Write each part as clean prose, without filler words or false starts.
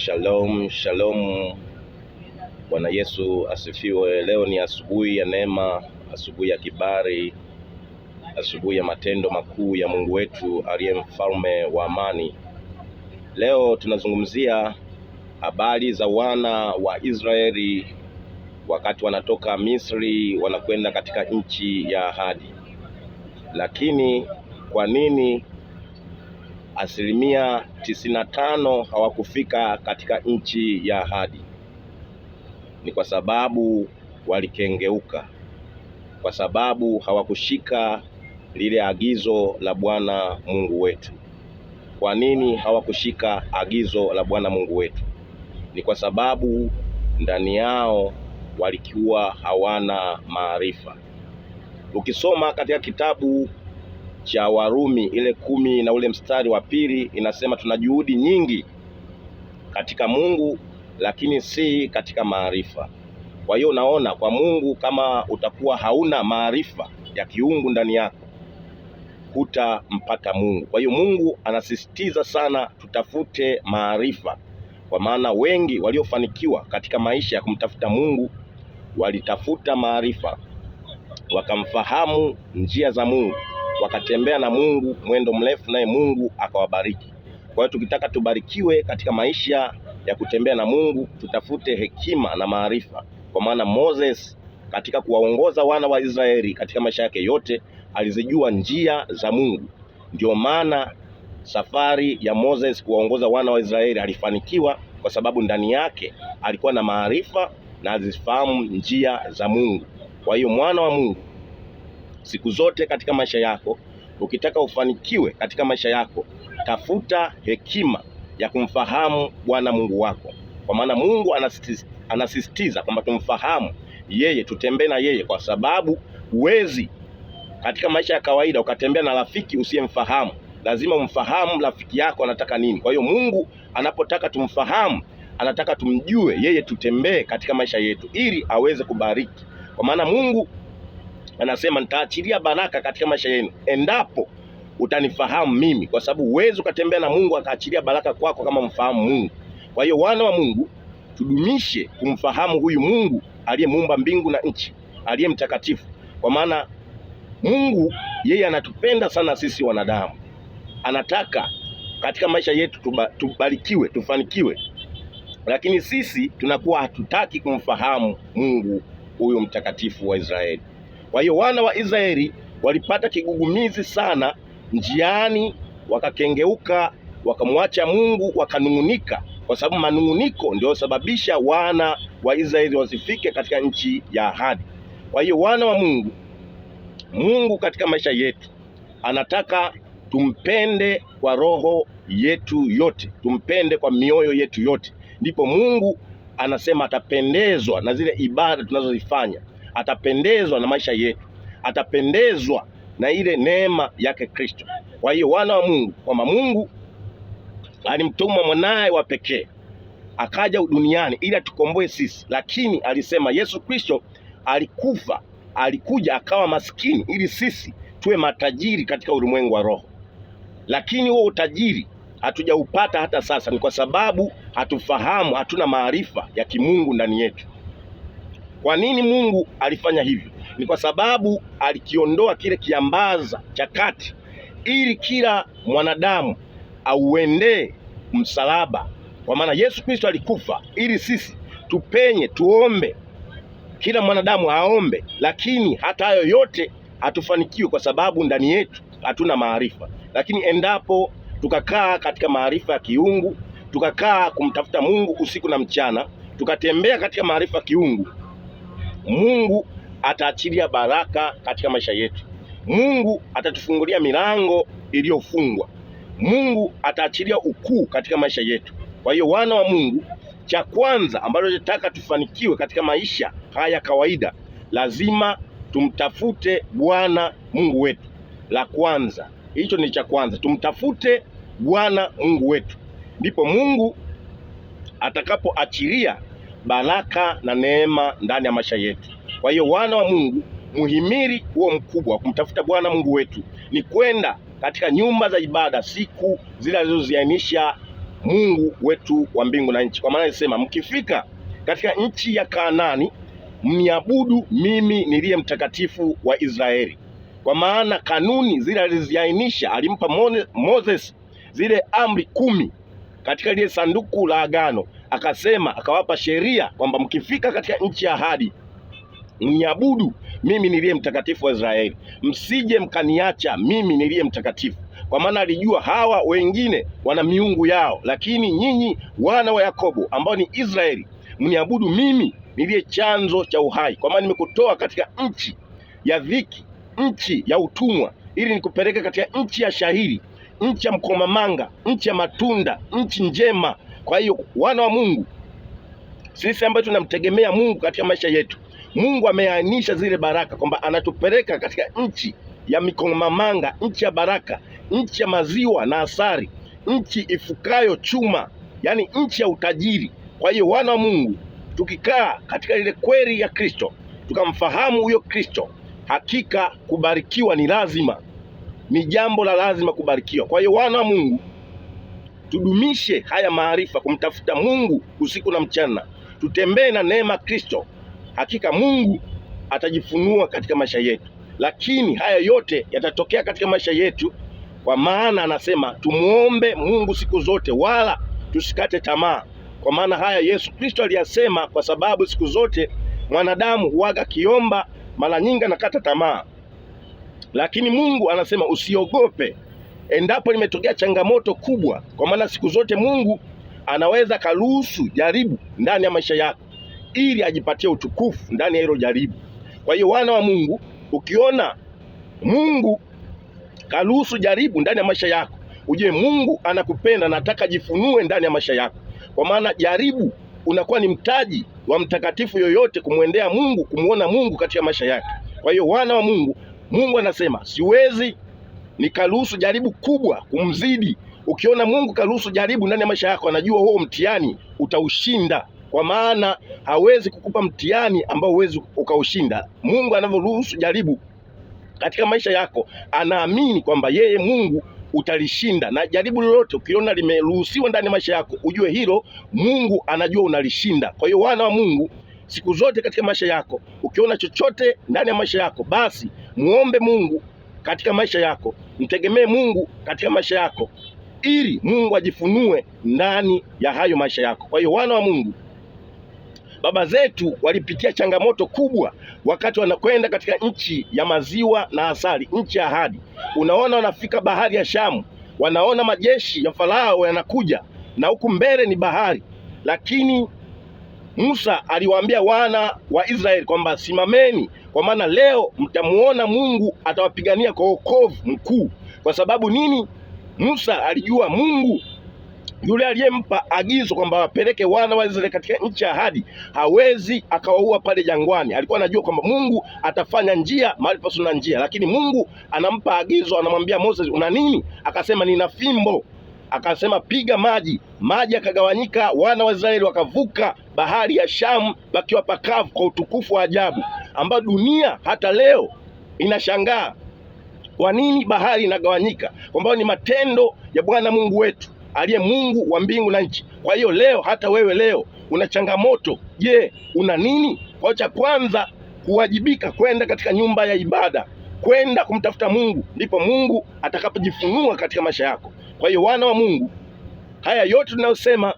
Shalom, shalom. Bwana Yesu asifiwe. Leo ni asubuhi ya neema, asubuhi ya kibali, asubuhi ya matendo makuu ya Mungu wetu aliye mfalme wa amani. Leo tunazungumzia habari za wana wa Israeli wakati wanatoka Misri wanakwenda katika nchi ya ahadi. Lakini kwa nini 95% hawakufika katika nchi ya ahadi? Ni kwa sababu walikengeuka, kwa sababu hawakushika lile agizo la Bwana Mungu wetu. Kwa nini hawakushika agizo la Bwana Mungu wetu? Ni kwa sababu ndani yao walikuwa hawana maarifa. Ukisoma katika kitabu cha Warumi ile 10 na ule mstari wa 2 inasema tuna juhudi nyingi katika Mungu lakini si katika maarifa. Kwa hiyo unaona, kwa Mungu kama utakuwa hauna maarifa ya kiungu ndani yako, hutampata Mungu. Kwa hiyo Mungu anasisitiza sana tutafute maarifa, kwa maana wengi waliofanikiwa katika maisha ya kumtafuta Mungu walitafuta maarifa, wakamfahamu njia za Mungu, wakatembea na Mungu mwendo mrefu, naye Mungu akawabariki. Kwa hiyo tukitaka tubarikiwe katika maisha ya kutembea na Mungu, tutafute hekima na maarifa, kwa maana Moses katika kuwaongoza wana wa Israeli katika maisha yake yote alizijua njia za Mungu. Ndio maana safari ya Moses kuwaongoza wana wa Israeli alifanikiwa, kwa sababu ndani yake alikuwa na maarifa na alizifahamu njia za Mungu. Kwa hiyo mwana wa Mungu, siku zote katika maisha yako, ukitaka ufanikiwe katika maisha yako, tafuta hekima ya kumfahamu Bwana Mungu wako, kwa maana Mungu anasisitiza kwamba tumfahamu yeye, tutembee na yeye, kwa sababu huwezi katika maisha ya kawaida ukatembea na rafiki usiyemfahamu. Lazima umfahamu rafiki yako anataka nini. Kwa hiyo Mungu anapotaka tumfahamu, anataka tumjue yeye, tutembee katika maisha yetu ili aweze kubariki. Kwa maana Mungu anasema nitaachilia baraka katika maisha yenu endapo utanifahamu mimi, kwa sababu huwezi ukatembea na Mungu akaachilia baraka kwako kama mfahamu Mungu. Kwa hiyo wana wa Mungu, tudumishe kumfahamu huyu Mungu aliyemuumba mbingu na nchi, aliye mtakatifu, kwa maana Mungu yeye anatupenda sana sisi wanadamu. Anataka katika maisha yetu tubarikiwe, tufanikiwe, lakini sisi tunakuwa hatutaki kumfahamu Mungu huyu mtakatifu wa Israeli. Kwa hiyo wana wa Israeli walipata kigugumizi sana njiani, wakakengeuka, wakamwacha Mungu, wakanungunika, kwa sababu manunguniko ndio sababisha wana wa Israeli wasifike katika nchi ya ahadi. Kwa hiyo wana wa Mungu, Mungu katika maisha yetu anataka tumpende kwa roho yetu yote, tumpende kwa mioyo yetu yote. Ndipo Mungu anasema atapendezwa na zile ibada tunazozifanya, atapendezwa na maisha yetu, atapendezwa na ile neema yake Kristo. Kwa hiyo wana wa Mungu, kwamba Mungu alimtuma mwanaye wa pekee akaja duniani ili atukomboe sisi, lakini alisema Yesu Kristo alikufa, alikuja akawa maskini ili sisi tuwe matajiri katika ulimwengu wa roho. Lakini huo utajiri hatujaupata hata sasa, ni kwa sababu hatufahamu, hatuna maarifa ya kimungu ndani yetu. Kwa nini Mungu alifanya hivyo? Ni kwa sababu alikiondoa kile kiambaza cha kati ili kila mwanadamu auendee msalaba. Kwa maana Yesu Kristo alikufa ili sisi tupenye, tuombe, kila mwanadamu aombe, lakini hata hayo yote hatufanikiwi kwa sababu ndani yetu hatuna maarifa. Lakini endapo tukakaa katika maarifa ya kiungu, tukakaa kumtafuta Mungu usiku na mchana, tukatembea katika maarifa ya kiungu, Mungu ataachilia baraka katika maisha yetu. Mungu atatufungulia milango iliyofungwa. Mungu ataachilia ukuu katika maisha yetu. Kwa hiyo wana wa Mungu, cha kwanza ambalo tunataka tufanikiwe katika maisha haya kawaida, lazima tumtafute Bwana Mungu wetu. La kwanza, hicho ni cha kwanza, tumtafute Bwana Mungu wetu, ndipo Mungu atakapoachilia baraka na neema ndani ya maisha yetu. Kwa hiyo wana wa Mungu, muhimili huo mkubwa wa kumtafuta Bwana Mungu wetu ni kwenda katika nyumba za ibada siku zile alizoziainisha Mungu wetu wa mbingu na nchi. Kwa maana alisema, mkifika katika nchi ya Kanaani mniabudu mimi niliye mtakatifu wa Israeli. Kwa maana kanuni zile aliziainisha, alimpa Moses zile amri 10 katika lile sanduku la agano, akasema, akawapa sheria kwamba mkifika katika nchi ya ahadi mniabudu mimi niliye mtakatifu wa Israeli, msije mkaniacha mimi niliye mtakatifu. Kwa maana alijua hawa wengine wana miungu yao, lakini nyinyi wana wa Yakobo ambao ni Israeli mniabudu mimi niliye chanzo cha uhai. Kwa maana nimekutoa katika nchi ya dhiki, nchi ya utumwa, ili nikupeleke katika nchi ya shahiri, nchi ya mkomamanga, nchi ya matunda, nchi njema. Kwa hiyo wana wa Mungu, sisi ambao tunamtegemea Mungu katika maisha yetu, Mungu ameainisha zile baraka kwamba anatupeleka katika nchi ya mikomamanga, nchi ya baraka, nchi ya maziwa na asali, nchi ifukayo chuma, yani nchi ya utajiri. Kwa hiyo wana wa Mungu, tukikaa katika ile kweli ya Kristo, tukamfahamu huyo Kristo, hakika kubarikiwa ni lazima, ni jambo la lazima kubarikiwa. Kwa hiyo wana wa Mungu, tudumishe haya maarifa, kumtafuta Mungu usiku na mchana, tutembee na neema Kristo. Hakika Mungu atajifunua katika maisha yetu, lakini haya yote yatatokea katika maisha yetu, kwa maana anasema tumuombe Mungu siku zote wala tusikate tamaa. Kwa maana haya Yesu Kristo aliyasema, kwa sababu siku zote mwanadamu huaga kiomba, mara nyingi anakata tamaa. Lakini Mungu anasema usiogope endapo limetokea changamoto kubwa, kwa maana siku zote Mungu anaweza karuhusu jaribu ndani ya maisha yako ili ajipatie utukufu ndani ya hilo jaribu. Kwa hiyo wana wa Mungu, ukiona Mungu karuhusu jaribu ndani ya maisha yako, ujue Mungu anakupenda, nataka jifunue ndani ya maisha yako. Kwa maana jaribu unakuwa ni mtaji wa mtakatifu yoyote kumwendea Mungu, kumuona Mungu katika maisha yake. Kwa hiyo wana wa Mungu, Mungu anasema siwezi nikaruhusu jaribu kubwa kumzidi. Ukiona Mungu karuhusu jaribu ndani ya maisha yako, anajua huo mtihani utaushinda, kwa maana hawezi kukupa mtihani ambao huwezi ukaushinda. Mungu anavyoruhusu jaribu katika maisha yako, anaamini kwamba yeye Mungu utalishinda. Na jaribu lolote ukiona limeruhusiwa ndani ya maisha yako, ujue hilo Mungu anajua unalishinda. Kwa hiyo wana wa Mungu, siku zote katika maisha yako, ukiona chochote ndani ya maisha yako, basi muombe Mungu katika maisha yako, mtegemee Mungu katika maisha yako, ili Mungu ajifunue ndani ya hayo maisha yako. Kwa hiyo wana wa Mungu, baba zetu walipitia changamoto kubwa wakati wanakwenda katika nchi ya maziwa na asali, nchi ya ahadi. Unaona, wanafika bahari ya Shamu, wanaona majeshi ya Farao yanakuja na huku mbele ni bahari, lakini Musa aliwaambia wana wa Israeli kwamba simameni, kwa maana leo mtamuona Mungu atawapigania kwa wokovu mkuu. Kwa sababu nini? Musa alijua Mungu yule aliyempa agizo kwamba wapeleke wana wa Israeli katika nchi ya ahadi hawezi akawaua pale jangwani. Alikuwa anajua kwamba Mungu atafanya njia mahali pasipo na njia, lakini Mungu anampa agizo, anamwambia Moses, una nini? Akasema nina fimbo. Akasema piga maji, maji yakagawanyika, wana wa Israeli wakavuka bahari ya Shamu wakiwa pakavu kwa utukufu wa ajabu, ambao dunia hata leo inashangaa kwa nini bahari inagawanyika, kwamba ni matendo ya Bwana Mungu wetu aliye Mungu wa mbingu na nchi. Kwa hiyo leo, hata wewe leo una changamoto. Je, una nini? Kwa cha kwanza kuwajibika kwenda katika nyumba ya ibada, kwenda kumtafuta Mungu, ndipo Mungu atakapojifunua katika maisha yako. Kwa hiyo wana wa Mungu, haya yote tunayosema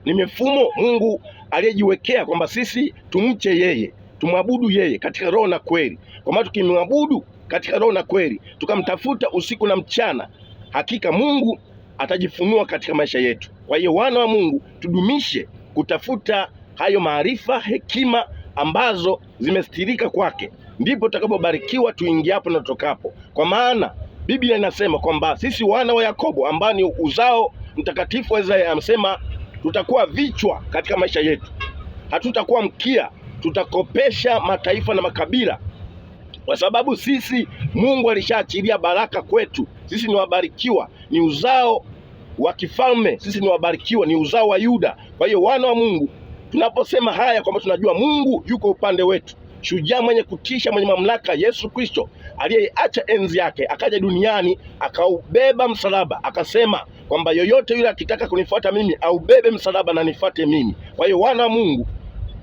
ni mifumo Mungu aliyejiwekea kwamba sisi tumche yeye, tumwabudu yeye katika roho na kweli. Kwa maana tukimwabudu katika roho na kweli, tukamtafuta usiku na mchana, hakika Mungu atajifunua katika maisha yetu. Kwa hiyo wana wa Mungu, tudumishe kutafuta hayo maarifa, hekima ambazo zimestirika kwake, ndipo tutakapobarikiwa tuingiapo na tutokapo. Kwa maana Biblia inasema kwamba sisi wana wa Yakobo ambao ni uzao mtakatifu wa Israeli, anasema tutakuwa vichwa katika maisha yetu, hatutakuwa mkia, tutakopesha mataifa na makabila. Kwa sababu sisi Mungu alishaachilia baraka kwetu, sisi ni wabarikiwa, ni uzao wa kifalme, sisi ni wabarikiwa, ni uzao wa Yuda. Kwa hiyo wana wa Mungu, tunaposema haya kwamba tunajua Mungu yuko upande wetu, shujaa mwenye kutisha, mwenye mamlaka, Yesu Kristo aliyeacha enzi yake akaja duniani akaubeba msalaba, akasema kwamba yoyote yule akitaka kunifuata mimi aubebe msalaba na nifuate mimi. Kwa hiyo wana Mungu,